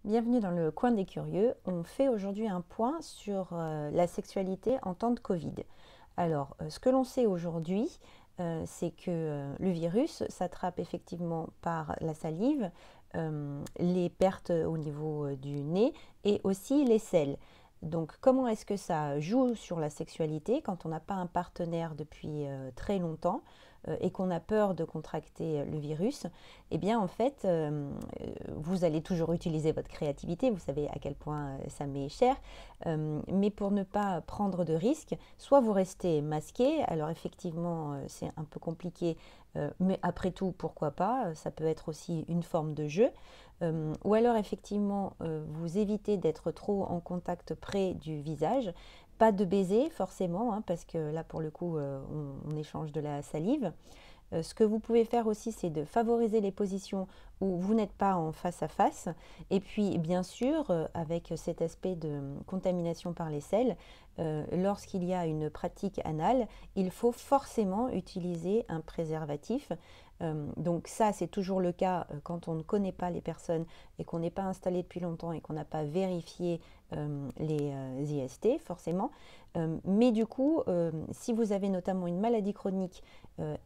Bienvenue dans le coin des curieux. On fait aujourd'hui un point sur la sexualité en temps de Covid. Alors, ce que l'on sait aujourd'hui, c'est que le virus s'attrape effectivement par la salive, les pertes au niveau du nez et aussi les selles. Donc, comment est-ce que ça joue sur la sexualité quand on n'a pas un partenaire depuis très longtemps et qu'on a peur de contracter le virus? Eh bien, en fait, vous allez toujours utiliser votre créativité, vous savez à quel point ça m'est cher, mais pour ne pas prendre de risques, soit vous restez masqué, alors effectivement c'est un peu compliqué, mais après tout, pourquoi pas, ça peut être aussi une forme de jeu, ou alors effectivement vous évitez d'être trop en contact près du visage, pas de baiser forcément, hein, parce que là pour le coup on échange de la salive. Ce que vous pouvez faire aussi, c'est de favoriser les positions où vous n'êtes pas en face à face. Et puis, bien sûr, avec cet aspect de contamination par les selles, lorsqu'il y a une pratique anale, il faut forcément utiliser un préservatif. Donc ça, c'est toujours le cas quand on ne connaît pas les personnes et qu'on n'est pas installé depuis longtemps et qu'on n'a pas vérifié les IST, forcément. Mais du coup, si vous avez notamment une maladie chronique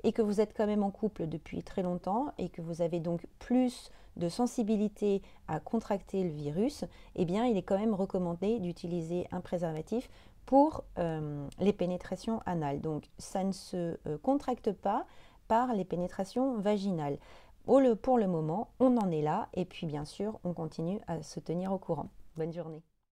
et que vous êtes quand même en couple depuis très longtemps et que vous avez donc plus de sensibilité à contracter le virus, eh bien, il est quand même recommandé d'utiliser un préservatif pour les pénétrations anales. Donc, ça ne se contracte pas par les pénétrations vaginales. Pour le moment, on en est là et puis bien sûr, on continue à se tenir au courant. Bonne journée.